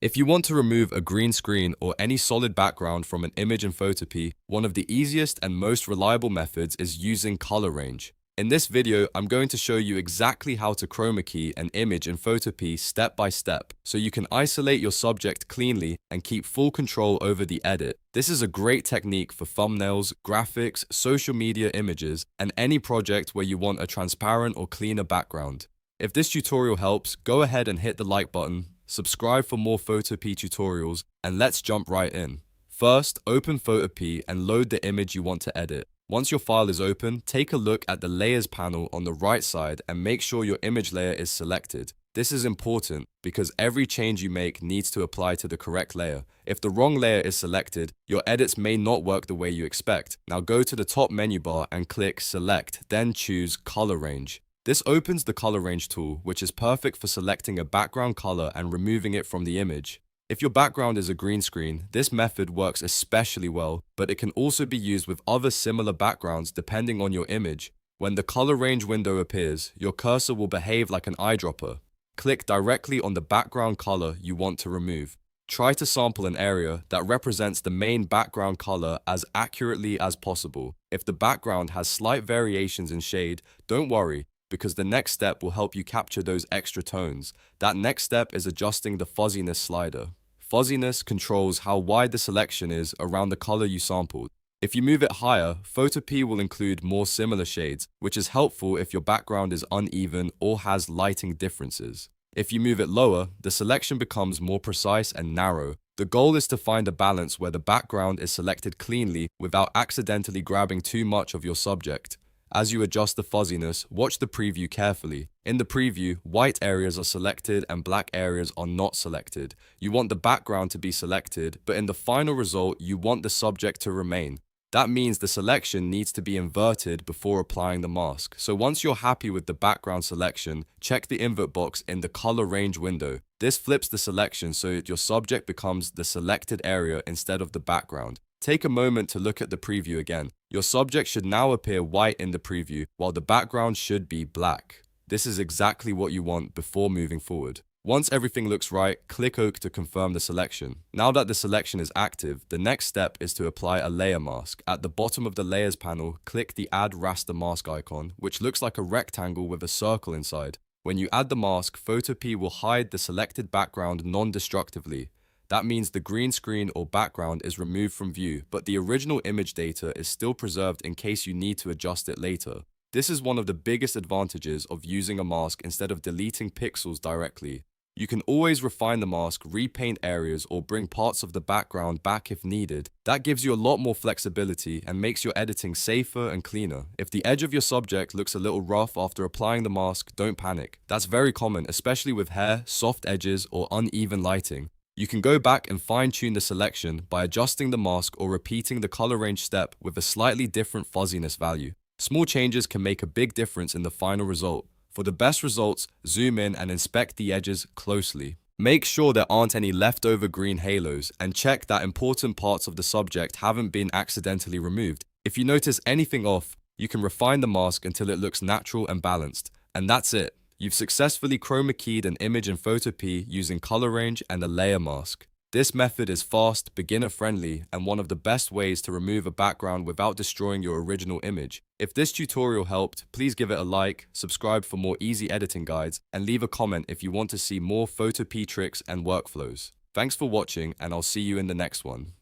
If you want to remove a green screen or any solid background from an image in Photopea, one of the easiest and most reliable methods is using color range. In this video, I'm going to show you exactly how to chroma key an image in Photopea step by step, so you can isolate your subject cleanly and keep full control over the edit. This is a great technique for thumbnails, graphics, social media images, and any project where you want a transparent or cleaner background. If this tutorial helps, go ahead and hit the like button, subscribe for more Photopea tutorials, and let's jump right in. First, open Photopea and load the image you want to edit. Once your file is open, take a look at the Layers panel on the right side and make sure your image layer is selected. This is important because every change you make needs to apply to the correct layer. If the wrong layer is selected, your edits may not work the way you expect. Now go to the top menu bar and click Select, then choose Color Range. This opens the color range tool, which is perfect for selecting a background color and removing it from the image. If your background is a green screen, this method works especially well, but it can also be used with other similar backgrounds depending on your image. When the color range window appears, your cursor will behave like an eyedropper. Click directly on the background color you want to remove. Try to sample an area that represents the main background color as accurately as possible. If the background has slight variations in shade, don't worry, because the next step will help you capture those extra tones. That next step is adjusting the fuzziness slider. Fuzziness controls how wide the selection is around the color you sampled. If you move it higher, Photopea will include more similar shades, which is helpful if your background is uneven or has lighting differences. If you move it lower, the selection becomes more precise and narrow. The goal is to find a balance where the background is selected cleanly without accidentally grabbing too much of your subject. As you adjust the fuzziness, watch the preview carefully. In the preview, white areas are selected and black areas are not selected. You want the background to be selected, but in the final result, you want the subject to remain. That means the selection needs to be inverted before applying the mask. So once you're happy with the background selection, check the invert box in the color range window. This flips the selection so that your subject becomes the selected area instead of the background. Take a moment to look at the preview again. Your subject should now appear white in the preview, while the background should be black. This is exactly what you want before moving forward. Once everything looks right, click OK to confirm the selection. Now that the selection is active, the next step is to apply a layer mask. At the bottom of the Layers panel, click the Add Raster Mask icon, which looks like a rectangle with a circle inside. When you add the mask, Photopea will hide the selected background non-destructively. That means the green screen or background is removed from view, but the original image data is still preserved in case you need to adjust it later. This is one of the biggest advantages of using a mask instead of deleting pixels directly. You can always refine the mask, repaint areas, or bring parts of the background back if needed. That gives you a lot more flexibility and makes your editing safer and cleaner. If the edge of your subject looks a little rough after applying the mask, don't panic. That's very common, especially with hair, soft edges, or uneven lighting. You can go back and fine-tune the selection by adjusting the mask or repeating the color range step with a slightly different fuzziness value. Small changes can make a big difference in the final result. For the best results, zoom in and inspect the edges closely. Make sure there aren't any leftover green halos and check that important parts of the subject haven't been accidentally removed. If you notice anything off, you can refine the mask until it looks natural and balanced. And that's it. You've successfully chroma keyed an image in Photopea using color range and a layer mask. This method is fast, beginner-friendly, and one of the best ways to remove a background without destroying your original image. If this tutorial helped, please give it a like, subscribe for more easy editing guides, and leave a comment if you want to see more Photopea tricks and workflows. Thanks for watching, and I'll see you in the next one.